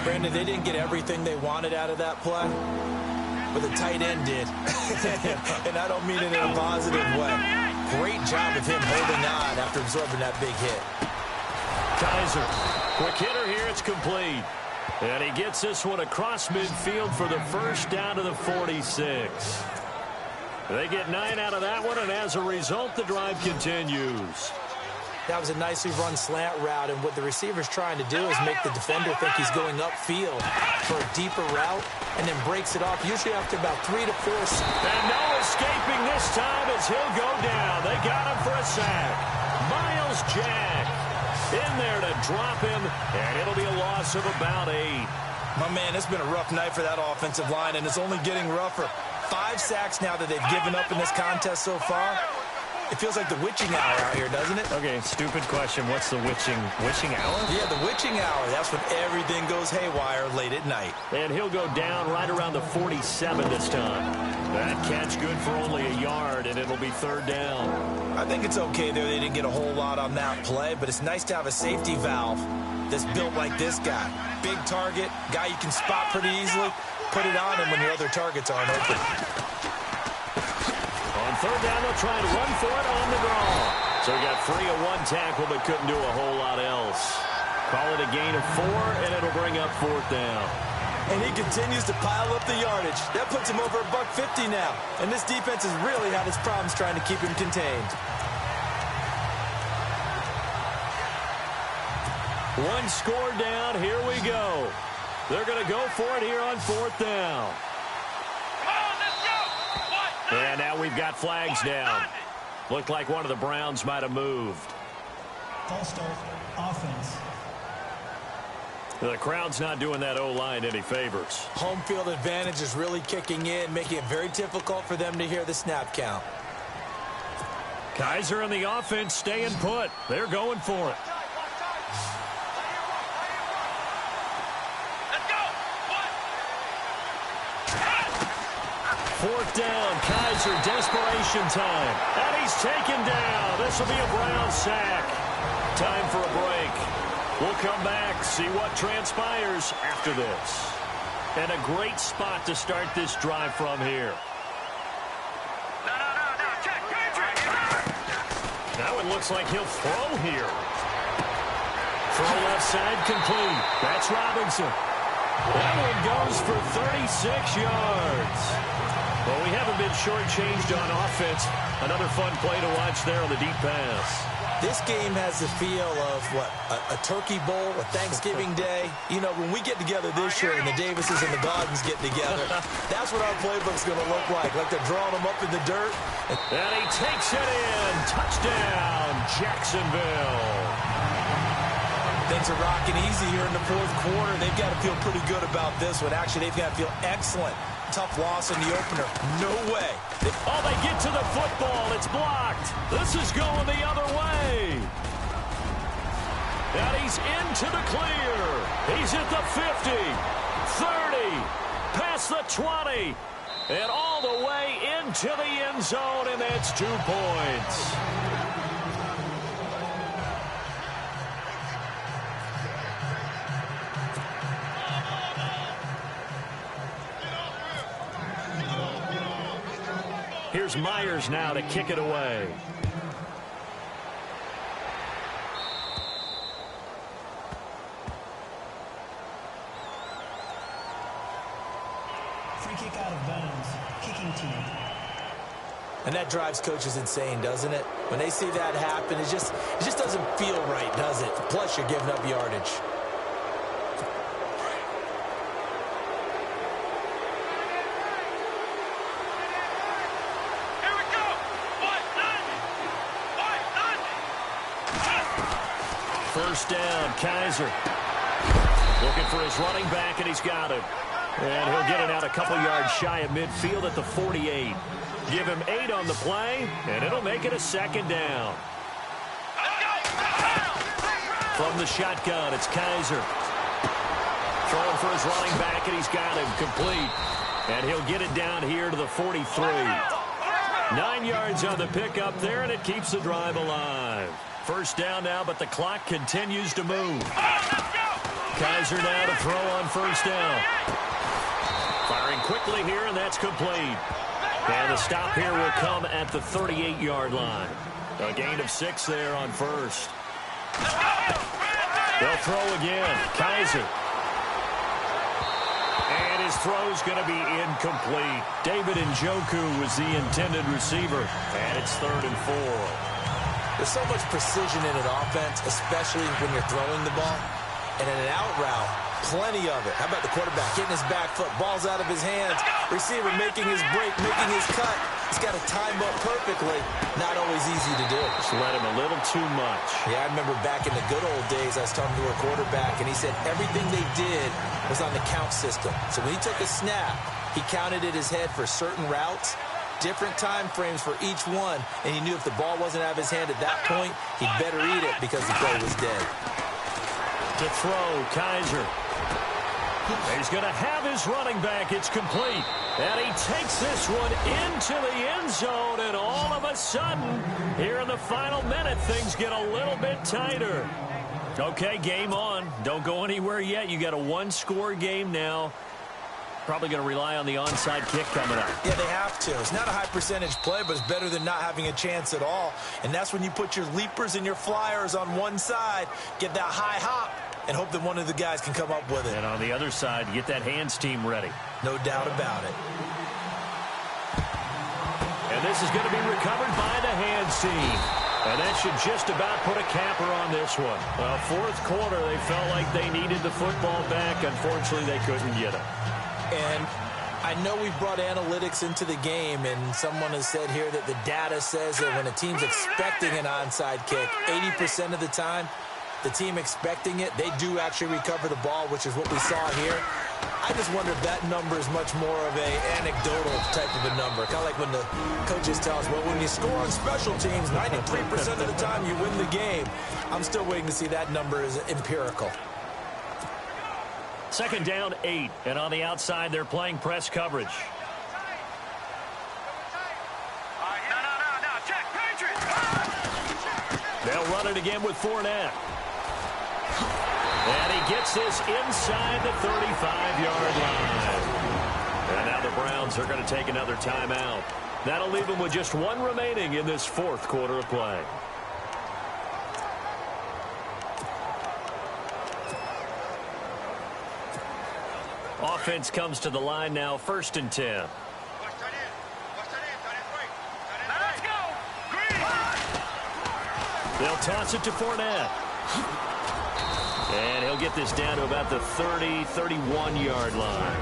Brandon, they didn't get everything they wanted out of that play, but the tight end did. And I don't mean it in a positive way. Great job of him holding on after absorbing that big hit. Kaiser, quick hitter here, it's complete. And he gets this one across midfield for the 1st down to the 46. They get 9 out of that one, and as a result, the drive continues. That was a nicely run slant route, and what the receiver's trying to do is make the defender think he's going upfield for a deeper route, and then breaks it off, usually after about 3 to 4 seconds. And no escaping this time as he'll go down. They got him for a sack. Miles Jack in there to drop him, and it'll be a loss of about 8. My man, it's been a rough night for that offensive line, and it's only getting rougher. 5 sacks now that they've given up in this contest so far. It feels like the witching hour out here, doesn't it? Okay, stupid question. What's the witching hour? Yeah, the witching hour. That's when everything goes haywire late at night. And he'll go down right around the 47 this time. That catch good for only a yard, and it'll be 3rd down. I think it's okay there. They didn't get a whole lot on that play, but it's nice to have a safety valve that's built like this guy. Big target, guy you can spot pretty easily. Put it on him when your other targets aren't open. On 3rd down, they'll try and run for it on the draw. So he got free of 1 tackle, but couldn't do a whole lot else. Call it a gain of 4, and it'll bring up 4th down. And he continues to pile up the yardage. That puts him over $150 now. And this defense has really had its problems trying to keep him contained. 1 score down. Here we go. They're going to go for it here on 4th down. Come on, let's go. And now we've got flags down. Looked like one of the Browns might have moved. False start, offense. The crowd's not doing that O-line any favors. Home field advantage is really kicking in, making it very difficult for them to hear the snap count. Kaiser and the offense staying put. They're going for it. Let's go. 4th down, Kaiser, desperation time. And he's taken down. This will be a Brown sack. Time for a break. We'll come back, see what transpires after this. And a great spot to start this drive from here. No. Check, Patrick. Now it looks like he'll throw here. Throw left side complete. That's Robinson. That one goes for 36 yards. Well, we haven't been shortchanged on offense. Another fun play to watch there on the deep pass. This game has the feel of, what, a turkey bowl, a Thanksgiving day. You know, when we get together this year and the Davises and the Gardens get together, that's what our playbook's going to look like they're drawing them up in the dirt. And he takes it in. Touchdown, Jacksonville. Things are rocking easy here in the fourth quarter. They've got to feel pretty good about this one. Actually, they've got to feel excellent. Tough loss in the opener. No way. Oh, they get to the football. It's blocked. This is going the other way. And he's into the clear. He's at the 50, 30, past the 20, and all the way into the end zone, and that's 2 points. Here's Myers now to kick it away. Free kick out of bounds. Kicking team. And that drives coaches insane, doesn't it? When they see that happen, it just doesn't feel right, does it? Plus, you're giving up yardage. First down, Kaiser. Looking for his running back, and he's got him. And he'll get it out a couple yards shy of midfield at the 48. Give him 8 on the play, and it'll make it a second down. From the shotgun, it's Kaiser. Throwing for his running back, and he's got him complete. And he'll get it down here to the 43. 9 yards on the pickup there, and it keeps the drive alive. First down now, but the clock continues to move. Kaiser now to throw on first down. Firing quickly here, and that's complete. And the stop here will come at the 38-yard line. A gain of 6 there on first. They'll throw again. Kaiser. And his throw's going to be incomplete. David Njoku was the intended receiver. And it's 3rd and 4. There's so much precision in an offense, especially when you're throwing the ball. And in an out route, plenty of it. How about the quarterback getting his back foot, ball's out of his hands, receiver making his break, making his cut. He's got to time up perfectly. Not always easy to do. Just let him a little too much. Yeah, I remember back in the good old days, I was talking to a quarterback, and he said everything they did was on the count system. So when he took a snap, he counted in his head for certain routes, different time frames for each one, and he knew if the ball wasn't out of his hand at that point, he'd better eat it because the play was dead. To throw, Kaiser. He's going to have his running back. It's complete. And he takes this one into the end zone, and all of a sudden, here in the final minute, things get a little bit tighter. Okay, game on. Don't go anywhere yet. You got a one-score game now. Probably going to rely on the onside kick coming up. Yeah, they have to. It's not a high percentage play, but it's better than not having a chance at all. And that's when you put your leapers and your flyers on one side, get that high hop, and hope that one of the guys can come up with it. And on the other side, get that hands team ready. No doubt about it. And this is going to be recovered by the hands team. And that should just about put a capper on this one. Well, fourth quarter, they felt like they needed the football back. Unfortunately, they couldn't get it. And I know we brought analytics into the game, and someone has said here that the data says that when a team's expecting an onside kick, 80% of the time, the team expecting it, they do actually recover the ball, which is what we saw here. I just wonder if that number is much more of a anecdotal type of a number. Kind of like when the coaches tell us, well, when you score on special teams, 93% of the time you win the game. I'm still waiting to see that number is empirical. Second down, 8. And on the outside, they're playing press coverage. They'll run it again with Fournette. And he gets this inside the 35-yard line. And now the Browns are going to take another timeout. That'll leave them with just one remaining in this fourth quarter of play. Offense comes to the line now, 1st and 10. They'll toss it to Fournette. And he'll get this down to about the 30, 31-yard line.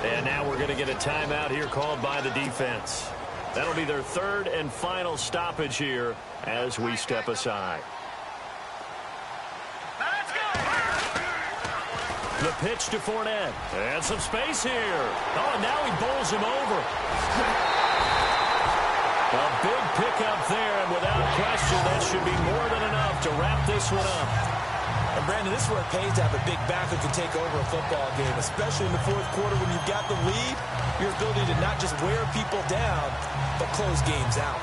And now we're going to get a timeout here called by the defense. That'll be their third and final stoppage here as we step aside. Let's go. The pitch to Fournette. And some space here. Oh, and now he bowls him over. A big pickup there, and without question, that should be more than enough to wrap this one up. And, Brandon, this is where it pays to have a big back who can take over a football game, especially in the fourth quarter when you've got the lead, your ability to not just wear people down, but close games out.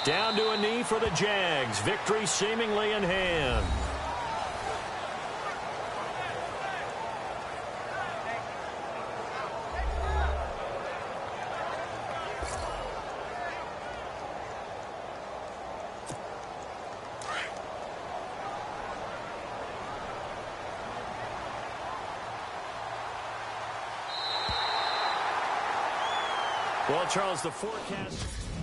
Down to a knee for the Jags. Victory seemingly in hand. Well, Charles, the forecast...